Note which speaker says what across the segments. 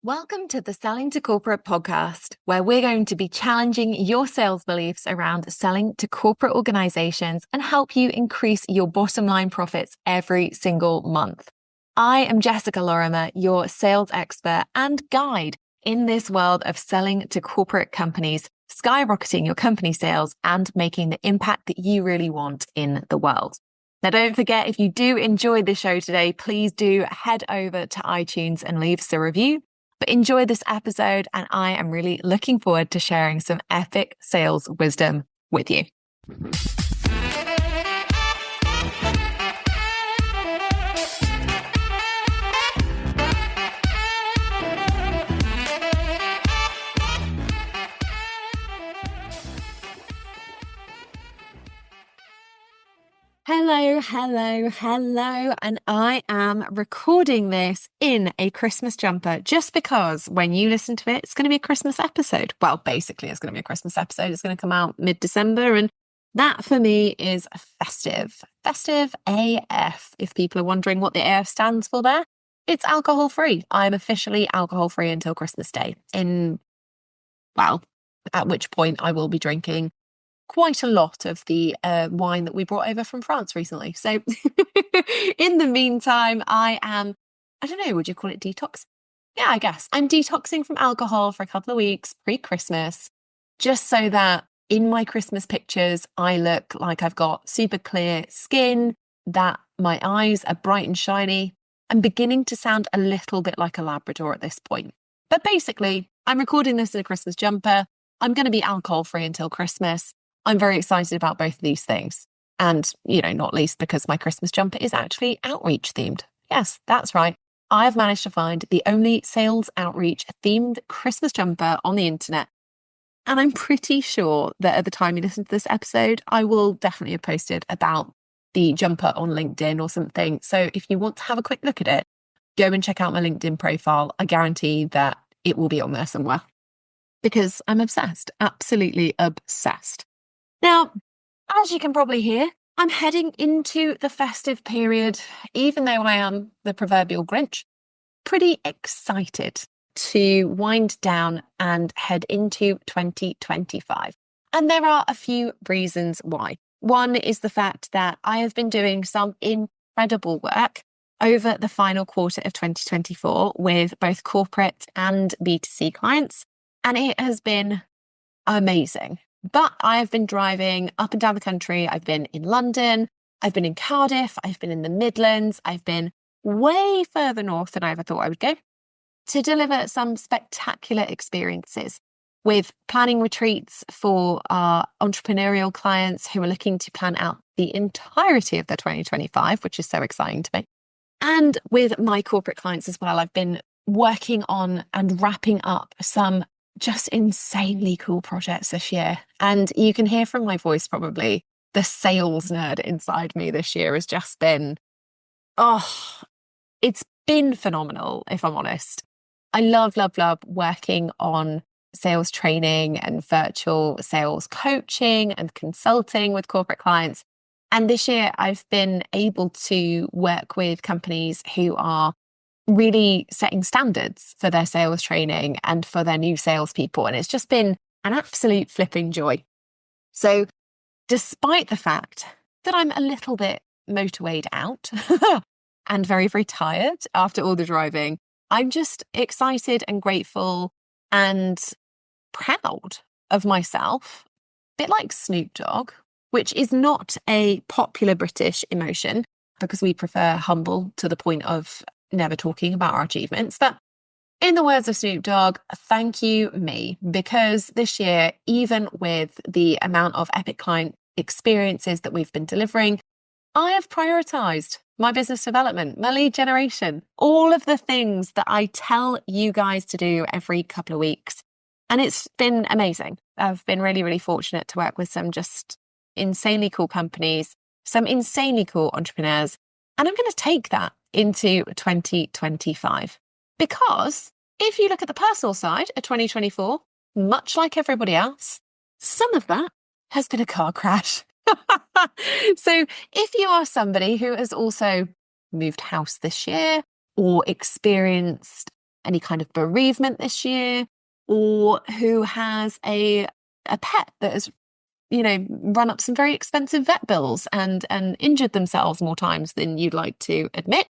Speaker 1: Welcome to the Selling to Corporate podcast, where we're going to be challenging your sales beliefs around selling to corporate organizations and help you increase your bottom line profits every single month. I am Jessica Lorimer, your sales expert and guide in this world of selling to corporate companies, skyrocketing your company sales and making the impact that you really want in the world. Now, don't forget, if you do enjoy the show today, please do head over to iTunes and leave us a review. But enjoy this episode, and I am really looking forward to sharing some epic sales wisdom with you. Hello, and I am recording this in a Christmas jumper just because when you listen to it, it's going to be a Christmas episode. Well, basically, it's going to be a Christmas episode. It's going to come out mid-December, and that for me is festive. Festive AF, if people are wondering what the AF stands for there. It's alcohol-free. I'm officially alcohol-free until Christmas Day, at which point I will be drinking quite a lot of the wine that we brought over from France recently. So in the meantime, I don't know, would you call it detox? Yeah, I guess. I'm detoxing from alcohol for a couple of weeks pre-Christmas, just so that in my Christmas pictures, I look like I've got super clear skin, that my eyes are bright and shiny. I'm beginning to sound a little bit like a Labrador at this point. But basically, I'm recording this in a Christmas jumper. I'm going to be alcohol-free until Christmas. I'm very excited about both of these things. And, not least because my Christmas jumper is actually outreach themed. Yes, that's right. I have managed to find the only sales outreach themed Christmas jumper on the internet. And I'm pretty sure that at the time you listen to this episode, I will definitely have posted about the jumper on LinkedIn or something. So if you want to have a quick look at it, go and check out my LinkedIn profile. I guarantee that it will be on there somewhere because I'm obsessed, absolutely obsessed. Now, as you can probably hear, I'm heading into the festive period, even though I am the proverbial Grinch, pretty excited to wind down and head into 2025. And there are a few reasons why. One is the fact that I have been doing some incredible work over the final quarter of 2024 with both corporate and B2C clients, and it has been amazing. But I have been driving up and down the country. I've been in London, I've been in Cardiff, I've been in the Midlands, I've been way further north than I ever thought I would go to deliver some spectacular experiences with planning retreats for our entrepreneurial clients who are looking to plan out the entirety of their 2025, which is so exciting to me. And with my corporate clients as well, I've been working on and wrapping up some just insanely cool projects this year. And you can hear from my voice probably the sales nerd inside me this year has just been, it's been phenomenal, if I'm honest. I love working on sales training and virtual sales coaching and consulting with corporate clients. And this year I've been able to work with companies who are really setting standards for their sales training and for their new salespeople. And it's just been an absolute flipping joy. So despite the fact that I'm a little bit motorwayed out and very, very tired after all the driving, I'm just excited and grateful and proud of myself, a bit like Snoop Dogg, which is not a popular British emotion because we prefer humble to the point of never talking about our achievements. But in the words of Snoop Dogg, thank you, me, because this year, even with the amount of epic client experiences that we've been delivering, I have prioritized my business development, my lead generation, all of the things that I tell you guys to do every couple of weeks. And it's been amazing. I've been really, really fortunate to work with some just insanely cool companies, some insanely cool entrepreneurs. And I'm going to take that into 2025. Because if you look at the personal side of 2024, much like everybody else, some of that has been a car crash. So if you are somebody who has also moved house this year or experienced any kind of bereavement this year, or who has a pet that has, run up some very expensive vet bills and injured themselves more times than you'd like to admit.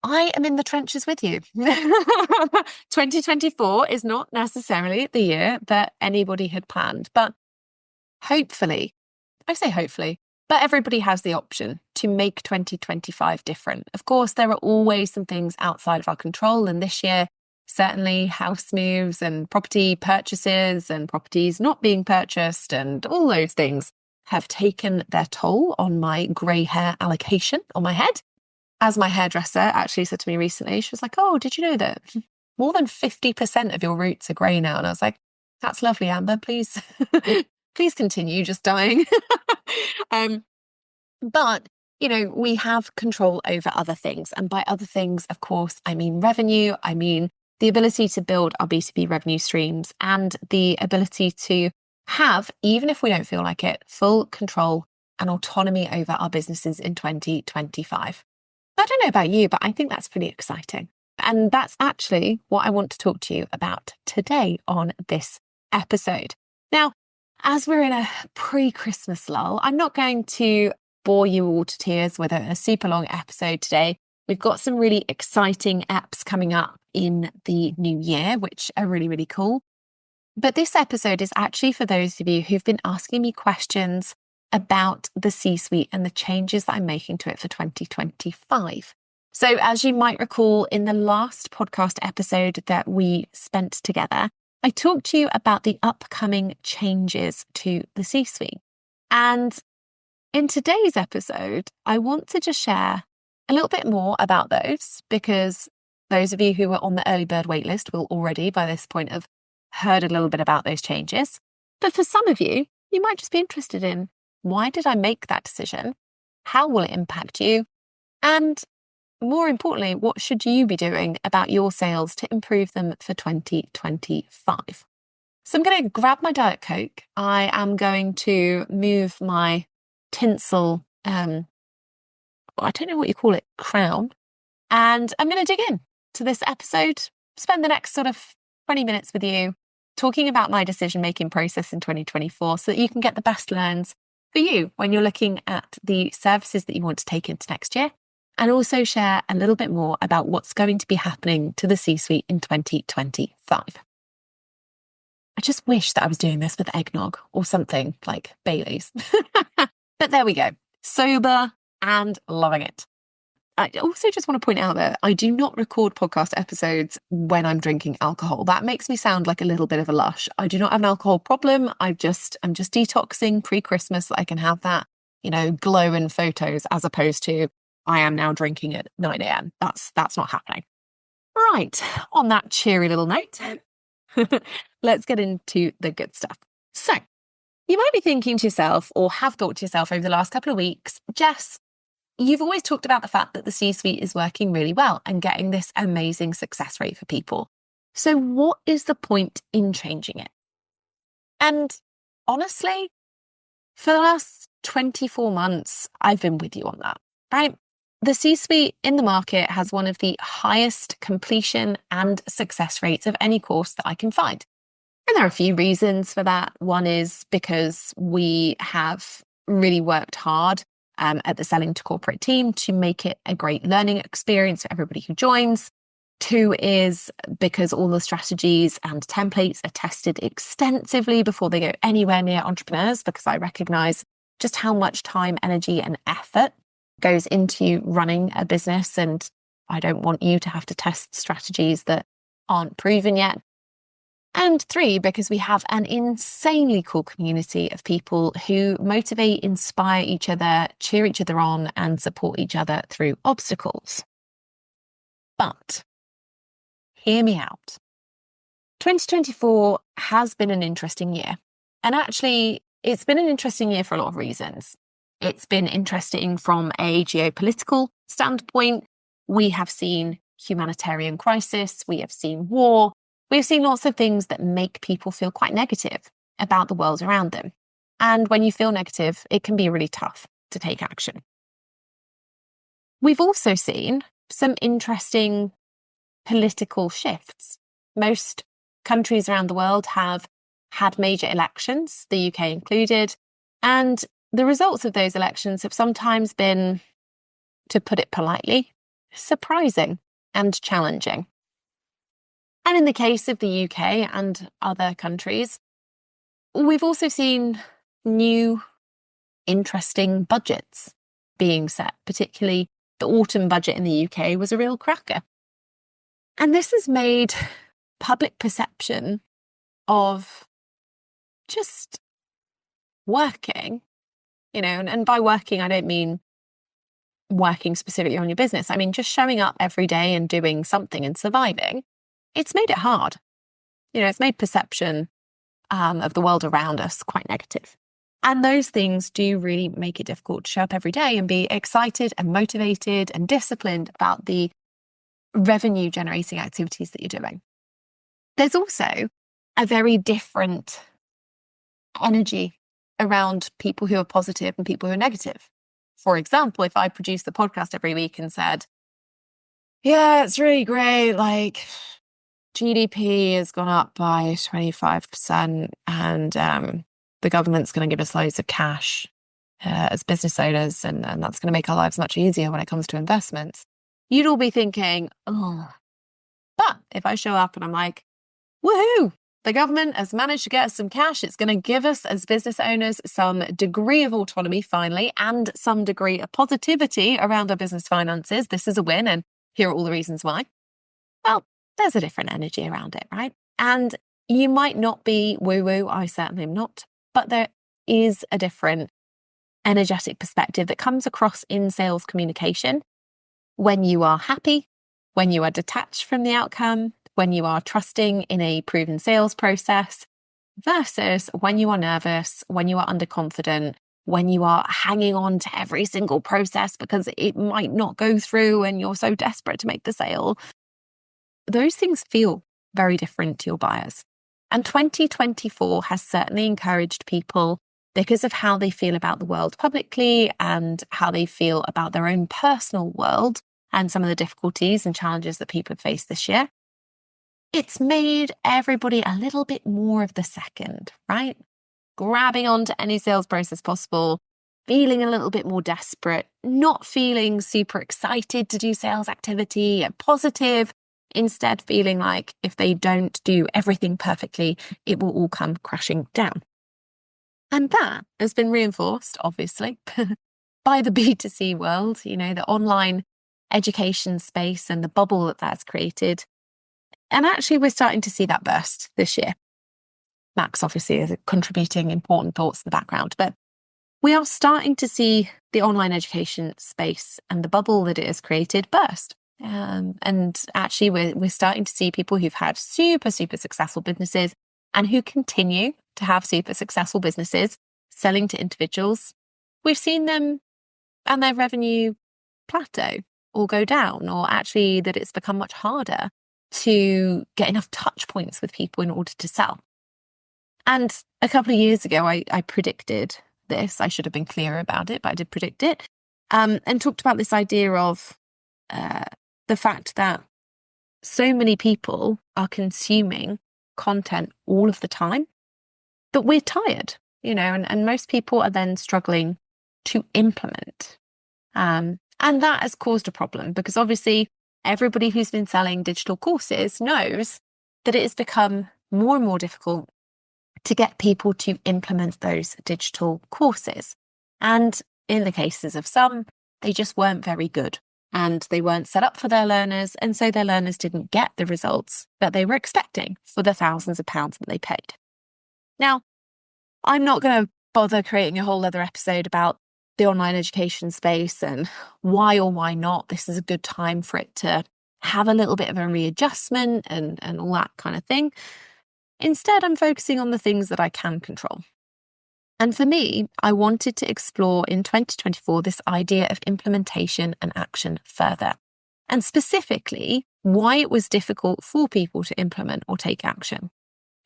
Speaker 1: I am in the trenches with you. 2024 is not necessarily the year that anybody had planned, but hopefully, I say hopefully, but everybody has the option to make 2025 different. Of course, there are always some things outside of our control. And this year, certainly house moves and property purchases and properties not being purchased and all those things have taken their toll on my grey hair allocation on my head. As my hairdresser actually said to me recently, she was like, oh, did you know that more than 50% of your roots are grey now? And I was like, that's lovely, Amber. Please, please continue just dying. But, we have control over other things. And by other things, of course, I mean revenue. I mean the ability to build our B2B revenue streams and the ability to have, even if we don't feel like it, full control and autonomy over our businesses in 2025. I don't know about you, but I think that's pretty exciting. And that's actually what I want to talk to you about today on this episode. Now, as we're in a pre-Christmas lull, I'm not going to bore you all to tears with a super long episode today. We've got some really exciting apps coming up in the new year, which are really, really cool. But this episode is actually for those of you who've been asking me questions about the C-suite and the changes that I'm making to it for 2025. So as you might recall, in the last podcast episode that we spent together, I talked to you about the upcoming changes to the C-suite. And in today's episode, I want to just share a little bit more about those, because those of you who were on the early bird waitlist will already by this point have heard a little bit about those changes. But for some of you, you might just be interested in, why did I make that decision? How will it impact you? And more importantly, what should you be doing about your sales to improve them for 2025? So I'm going to grab my Diet Coke. I am going to move my tinsel, I don't know what you call it, crown. And I'm going to dig in to this episode, spend the next sort of 20 minutes with you talking about my decision-making process in 2024 so that you can get the best learns for you when you're looking at the services that you want to take into next year, and also share a little bit more about what's going to be happening to the C-suite in 2025. I just wish that I was doing this with eggnog or something like Bailey's. But there we go. Sober and loving it. I also just want to point out that I do not record podcast episodes when I'm drinking alcohol. That makes me sound like a little bit of a lush. I do not have an alcohol problem. I'm just detoxing pre-Christmas so I can have that, glow in photos, as opposed to I am now drinking at 9 a.m. That's not happening. Right. On that cheery little note, let's get into the good stuff. So you might be thinking to yourself, or have thought to yourself over the last couple of weeks, Jess, you've always talked about the fact that the C-suite is working really well and getting this amazing success rate for people. So what is the point in changing it? And honestly, for the last 24 months, I've been with you on that, right? The C-suite in the market has one of the highest completion and success rates of any course that I can find. And there are a few reasons for that. One is because we have really worked hard at the Selling to Corporate team to make it a great learning experience for everybody who joins. Two is because all the strategies and templates are tested extensively before they go anywhere near entrepreneurs, because I recognize just how much time, energy, and effort goes into running a business. And I don't want you to have to test strategies that aren't proven yet. And three, because we have an insanely cool community of people who motivate, inspire each other, cheer each other on, and support each other through obstacles. But hear me out. 2024 has been an interesting year. And actually, it's been an interesting year for a lot of reasons. It's been interesting from a geopolitical standpoint. We have seen humanitarian crisis. We have seen war. We've seen lots of things that make people feel quite negative about the world around them. And when you feel negative, it can be really tough to take action. We've also seen some interesting political shifts. Most countries around the world have had major elections, the UK included, and the results of those elections have sometimes been, to put it politely, surprising and challenging. And in the case of the UK and other countries, we've also seen new, interesting budgets being set, particularly the autumn budget in the UK was a real cracker. And this has made public perception of just working, and by working, I don't mean working specifically on your business. I mean, just showing up every day and doing something and surviving. It's made it hard. It's made perception of the world around us quite negative. And those things do really make it difficult to show up every day and be excited and motivated and disciplined about the revenue generating activities that you're doing. There's also a very different energy around people who are positive and people who are negative. For example, if I produced the podcast every week and said, yeah, it's really great, like GDP has gone up by 25% and the government's going to give us loads of cash as business owners and that's going to make our lives much easier when it comes to investments, you'd all be thinking, oh. But if I show up and I'm like, woohoo, the government has managed to get us some cash. It's going to give us as business owners some degree of autonomy finally and some degree of positivity around our business finances. This is a win and here are all the reasons why. Well, there's a different energy around it, right? And you might not be woo-woo, I certainly am not, but there is a different energetic perspective that comes across in sales communication when you are happy, when you are detached from the outcome, when you are trusting in a proven sales process, versus when you are nervous, when you are underconfident, when you are hanging on to every single process because it might not go through and you're so desperate to make the sale. Those things feel very different to your buyers. And 2024 has certainly encouraged people because of how they feel about the world publicly and how they feel about their own personal world and some of the difficulties and challenges that people have faced this year. It's made everybody a little bit more of the second, right? Grabbing onto any sales process possible, feeling a little bit more desperate, not feeling super excited to do sales activity and positive, instead feeling like if they don't do everything perfectly, it will all come crashing down. And that has been reinforced, obviously, by the B2C world, the online education space and the bubble that that's created. And actually, we're starting to see that burst this year. Max obviously is contributing important thoughts in the background, but we are starting to see the online education space and the bubble that it has created burst. And actually, we're starting to see people who've had super, super successful businesses and who continue to have super successful businesses selling to individuals. We've seen them and their revenue plateau or go down, or actually that it's become much harder to get enough touch points with people in order to sell. And a couple of years ago, I predicted this. I should have been clearer about it, but I did predict it, and talked about this idea of the fact that so many people are consuming content all of the time that we're tired, and most people are then struggling to implement. And that has caused a problem because obviously everybody who's been selling digital courses knows that it has become more and more difficult to get people to implement those digital courses. And in the cases of some, they just weren't very good and they weren't set up for their learners. And so their learners didn't get the results that they were expecting for the thousands of pounds that they paid. Now, I'm not going to bother creating a whole other episode about the online education space and why or why not this is a good time for it to have a little bit of a readjustment and all that kind of thing. Instead, I'm focusing on the things that I can control. And for me, I wanted to explore in 2024 this idea of implementation and action further, and specifically why it was difficult for people to implement or take action.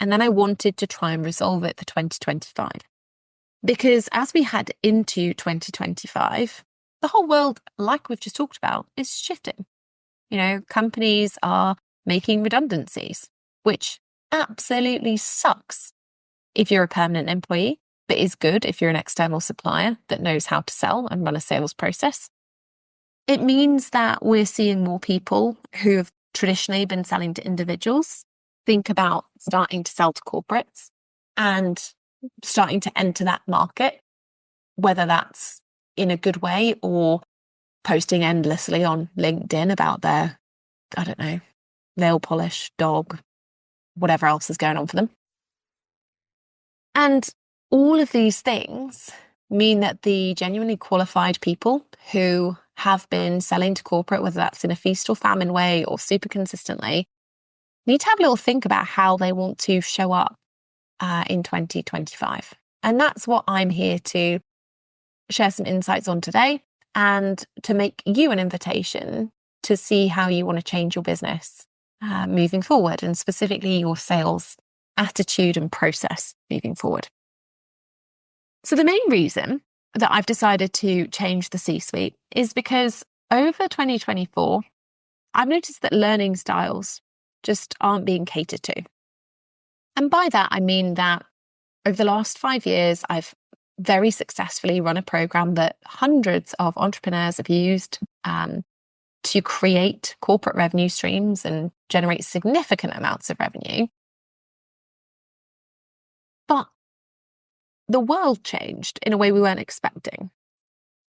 Speaker 1: And then I wanted to try and resolve it for 2025. Because as we head into 2025, the whole world, like we've just talked about, is shifting. Companies are making redundancies, which absolutely sucks if you're a permanent employee, but is good if you're an external supplier that knows how to sell and run a sales process. It means that we're seeing more people who have traditionally been selling to individuals think about starting to sell to corporates and starting to enter that market, whether that's in a good way or posting endlessly on LinkedIn about their, I don't know, nail polish, dog, whatever else is going on for them. And all of these things mean that the genuinely qualified people who have been selling to corporate, whether that's in a feast or famine way or super consistently, need to have a little think about how they want to show up in 2025. And that's what I'm here to share some insights on today, and to make you an invitation to see how you want to change your business moving forward, and specifically your sales attitude and process moving forward. So the main reason that I've decided to change the C-suite is because over 2024, I've noticed that learning styles just aren't being catered to. And by that, I mean that over the last 5 years, I've very successfully run a program that hundreds of entrepreneurs have used to create corporate revenue streams and generate significant amounts of revenue. But the world changed in a way we weren't expecting.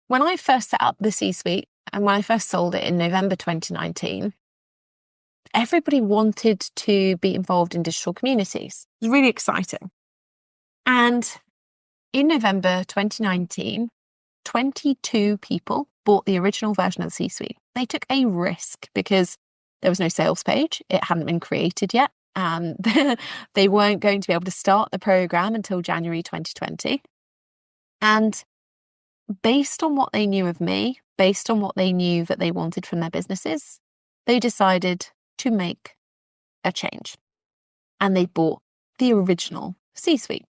Speaker 1: When I first set up the C-suite and when I first sold it in November 2019, everybody wanted to be involved in digital communities. It was really exciting. And in November 2019, 22 people bought the original version of the C-suite. They took a risk because there was no sales page. It hadn't been created yet. And they weren't going to be able to start the program until January 2020. And based on what they knew of me, based on what they knew that they wanted from their businesses, they decided to make a change. And they bought the original C-suite.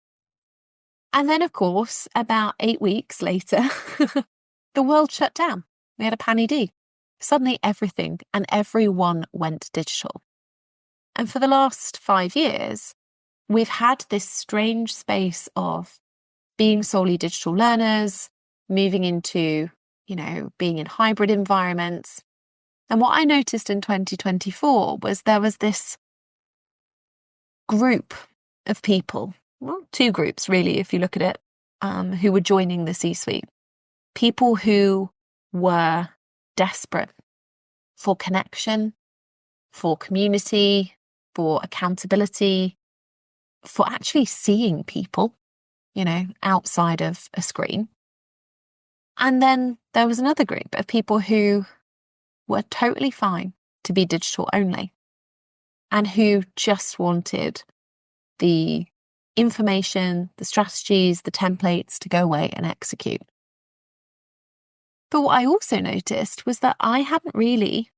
Speaker 1: And then, of course, about 8 weeks later, the world shut down. We had a Panny D. Suddenly everything and everyone went digital. And for the last 5 years, we've had this strange space of being solely digital learners, moving into, being in hybrid environments. And what I noticed in 2024 was there was this group of people, well, 2 groups really, if you look at it, who were joining the C-suite. People who were desperate for connection, for community, for accountability, for actually seeing people, outside of a screen. And then there was another group of people who were totally fine to be digital only and who just wanted the information, the strategies, the templates to go away and execute. But what I also noticed was that I hadn't really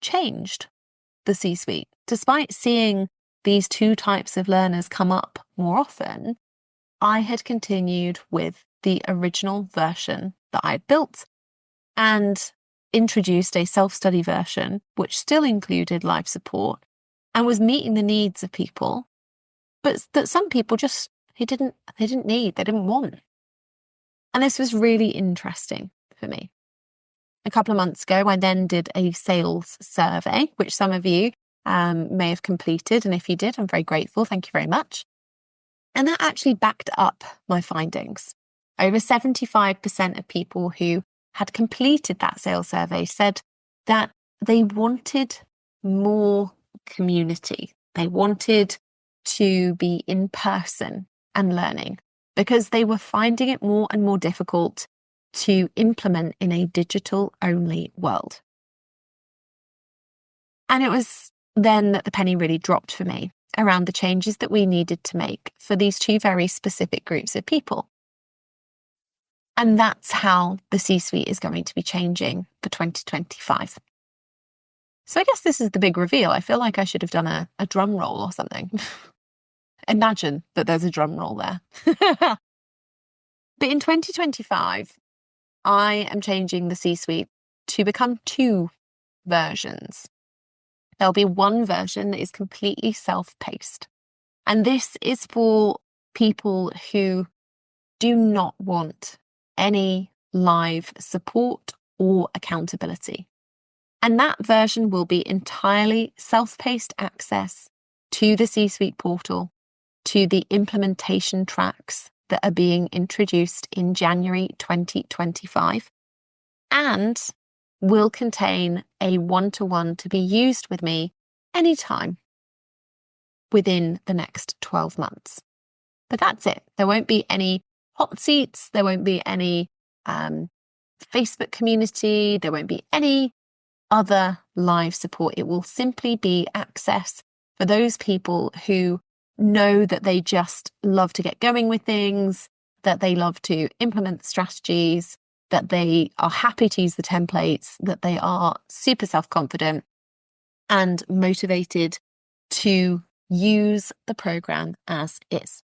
Speaker 1: changed the C-suite. Despite seeing these 2 types of learners come up more often, I had continued with the original version that I'd built and introduced a self-study version, which still included live support and was meeting the needs of people, but that some people just, they didn't need, they didn't want. And this was really interesting for me. A couple of months ago, I then did a sales survey, which some of you may have completed. And if you did, I'm very grateful. Thank you very much. And that actually backed up my findings. Over 75% of people who had completed that sales survey said that they wanted more community. They wanted to be in person and learning because they were finding it more and more difficult to implement in a digital-only world. And it was then that the penny really dropped for me around the changes that we needed to make for these 2 very specific groups of people. And that's how the C-suite is going to be changing for 2025. So I guess this is the big reveal. I feel like I should have done a drum roll or something. Imagine that there's a drum roll there. But in 2025, I am changing the C-suite to become 2 versions. There'll be one version that is completely self-paced. And this is for people who do not want any live support or accountability. And that version will be entirely self-paced access to the C-suite portal, to the implementation tracks that are being introduced in January 2025, and will contain a one-to-one to be used with me anytime within the next 12 months. But that's it. There won't be any hot seats. There won't be any Facebook community. There won't be any other live support. It will simply be access for those people who know that they just love to get going with things, that they love to implement strategies, that they are happy to use the templates, that they are super self-confident and motivated to use the program as is.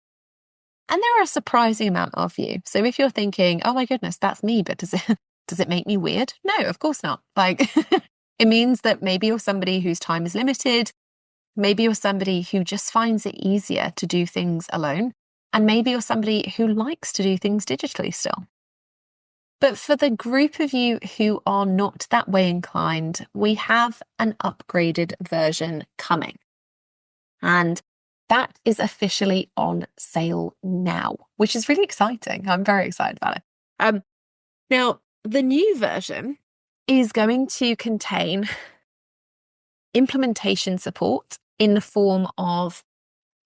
Speaker 1: And there are a surprising amount of you. So if you're thinking, oh my goodness, that's me, but does it make me weird? No, of course not. Like it means that maybe you're somebody whose time is limited. Maybe you're somebody who just finds it easier to do things alone. And maybe you're somebody who likes to do things digitally still. But for the group of you who are not that way inclined, we have an upgraded version coming. And that is officially on sale now, which is really exciting. I'm very excited about it. Now, the new version is going to contain implementation support in the form of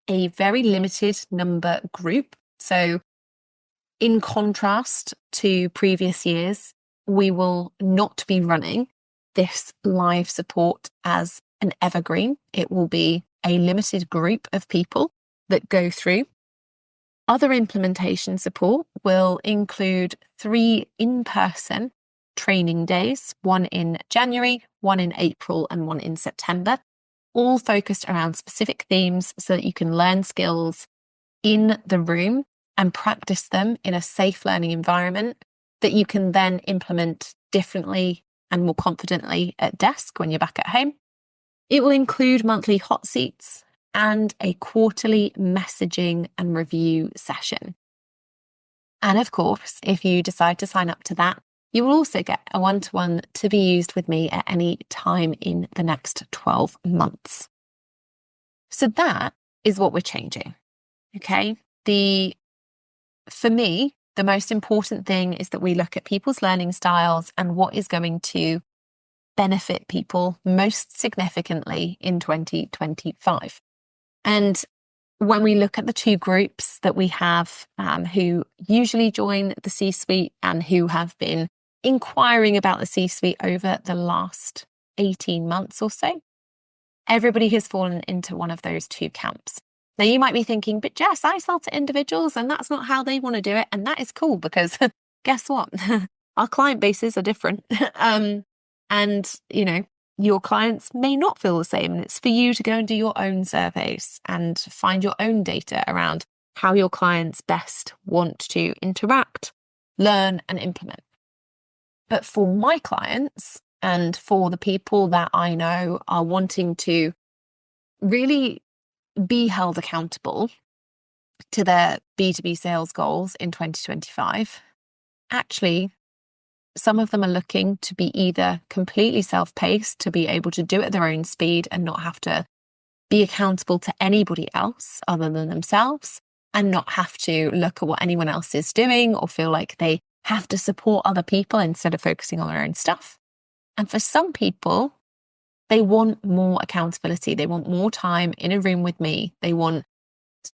Speaker 1: a very limited number group. So in contrast to previous years, we will not be running this live support as an evergreen. It will be a limited group of people that go through. Other implementation support will include 3 in-person training days, one in January, one in April, and one in September, all focused around specific themes so that you can learn skills in the room and practice them in a safe learning environment that you can then implement differently and more confidently at desk when you're back at home. It will include monthly hot seats and a quarterly messaging and review session. And of course, if you decide to sign up to that, you will also get a one-to-one to be used with me at any time in the next 12 months. So that is what we're changing. Okay. For me, the most important thing is that we look at people's learning styles and what is going to benefit people most significantly in 2025. And when we look at the 2 groups that we have who usually join the C-suite and who have been inquiring about the C-suite over the last 18 months or so, everybody has fallen into one of those 2 camps. Now, you might be thinking, but Jess, I sell to individuals and that's not how they want to do it. And that is cool because guess what? Our client bases are different. And, your clients may not feel the same. And it's for you to go and do your own surveys and find your own data around how your clients best want to interact, learn, and implement. But for my clients and for the people that I know are wanting to really be held accountable to their B2B sales goals in 2025, actually, some of them are looking to be either completely self-paced, to be able to do it at their own speed and not have to be accountable to anybody else other than themselves, and not have to look at what anyone else is doing or feel like they have to support other people instead of focusing on their own stuff. And for some people, they want more accountability. They want more time in a room with me. They want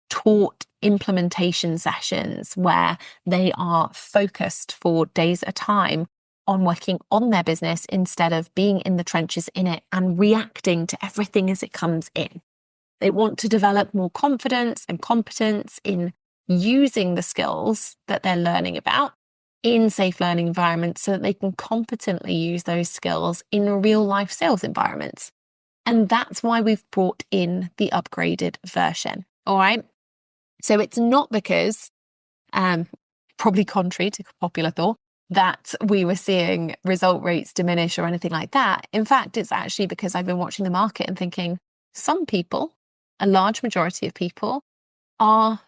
Speaker 1: taught implementation sessions where they are focused for days at a time on working on their business instead of being in the trenches in it and reacting to everything as it comes in. They want to develop more confidence and competence in using the skills that they're learning about in safe learning environments so that they can competently use those skills in real life sales environments. And that's why we've brought in the upgraded version. All right. So it's not because, probably contrary to popular thought, that we were seeing result rates diminish or anything like that. In fact, it's actually because I've been watching the market and thinking some people, a large majority of people, are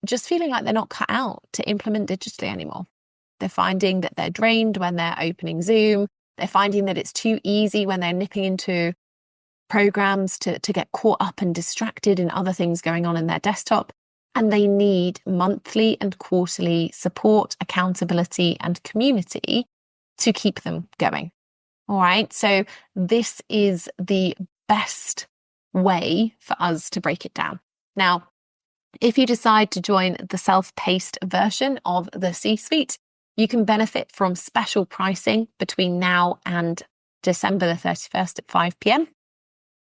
Speaker 1: just feeling like they're not cut out to implement digitally anymore. They're finding that they're drained when they're opening Zoom. They're finding that it's too easy when they're nipping into programs to get caught up and distracted in other things going on in their desktop. And they need monthly and quarterly support, accountability, and community to keep them going. All right. So this is the best way for us to break it down. Now, if you decide to join the self-paced version of the C-suite, you can benefit from special pricing between now and December the 31st at 5 p.m.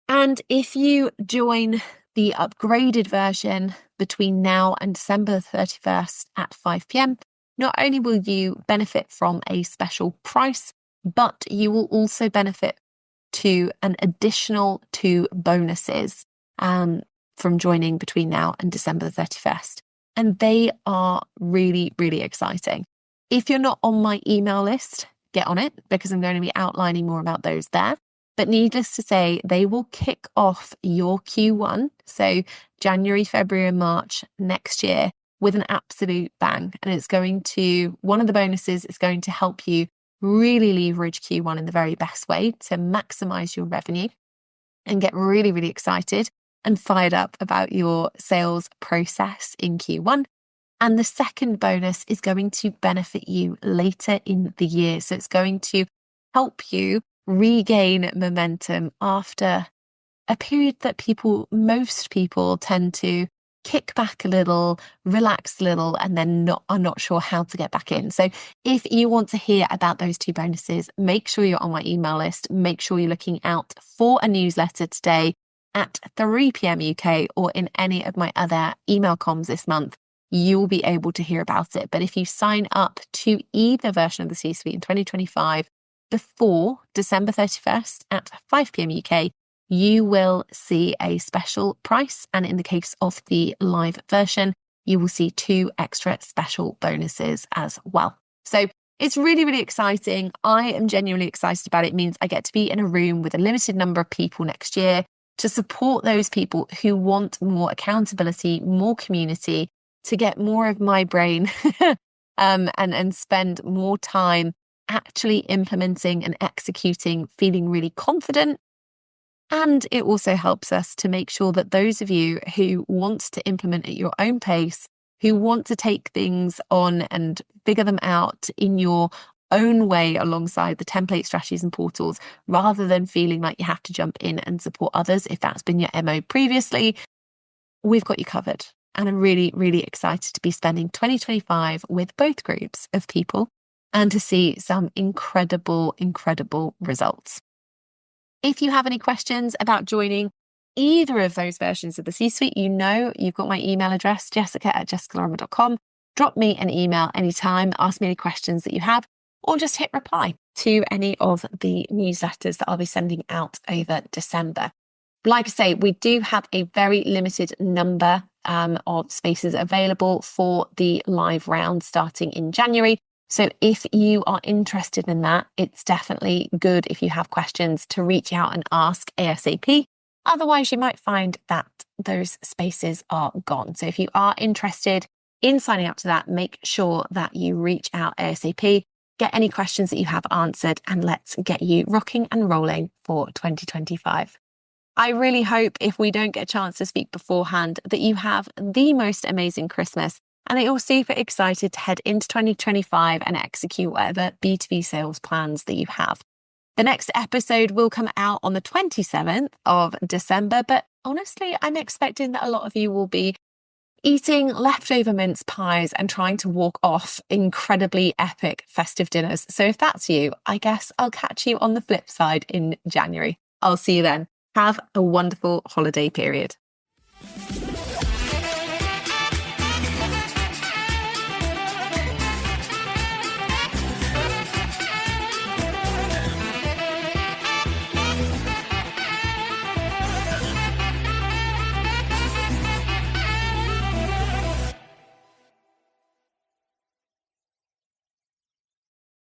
Speaker 1: And if you join the upgraded version between now and December 31st at 5 p.m, not only will you benefit from a special price, but you will also benefit to an additional 2 bonuses from joining between now and December the 31st. And they are really, really exciting. If you're not on my email list, get on it, because I'm going to be outlining more about those there. But needless to say, they will kick off your Q1, so January, February, and March next year, with an absolute bang. And it's going to, one of the bonuses is going to help you really leverage Q1 in the very best way to maximize your revenue and get really, really excited and fired up about your sales process in Q1. And the second bonus is going to benefit you later in the year. So it's going to help you regain momentum after a period that most people tend to kick back a little, relax a little, and then are not sure how to get back in. So if you want to hear about those 2 bonuses, make sure you're on my email list. Make sure you're looking out for a newsletter today at 3 p.m. UK or in any of my other email comms this month. You'll be able to hear about it. But if you sign up to either version of the C-suite in 2025 before December 31st at 5 p.m. UK, you will see a special price. And in the case of the live version, you will see 2 extra special bonuses as well. So it's really, really exciting. I am genuinely excited about it. It means I get to be in a room with a limited number of people next year to support those people who want more accountability, more community, to get more of my brain and spend more time actually implementing and executing, feeling really confident. And it also helps us to make sure that those of you who want to implement at your own pace, who want to take things on and figure them out in your own way alongside the template strategies and portals, rather than feeling like you have to jump in and support others if that's been your MO previously, we've got you covered. And I'm really, really excited to be spending 2025 with both groups of people and to see some incredible, incredible results. If you have any questions about joining either of those versions of the C-suite, you know you've got my email address, jessica@jessicalorimer.com. Drop me an email anytime, ask me any questions that you have, or just hit reply to any of the newsletters that I'll be sending out over December. Like I say, we do have a very limited number of spaces available for the live round starting in January. So if you are interested in that, it's definitely good if you have questions to reach out and ask ASAP. Otherwise, you might find that those spaces are gone. So if you are interested in signing up to that, make sure that you reach out ASAP, get any questions that you have answered, and let's get you rocking and rolling for 2025. I really hope, if we don't get a chance to speak beforehand, that you have the most amazing Christmas and that you're super excited to head into 2025 and execute whatever B2B sales plans that you have. The next episode will come out on the 27th of December, but honestly, I'm expecting that a lot of you will be eating leftover mince pies and trying to walk off incredibly epic festive dinners. So if that's you, I guess I'll catch you on the flip side in January. I'll see you then. Have a wonderful holiday period.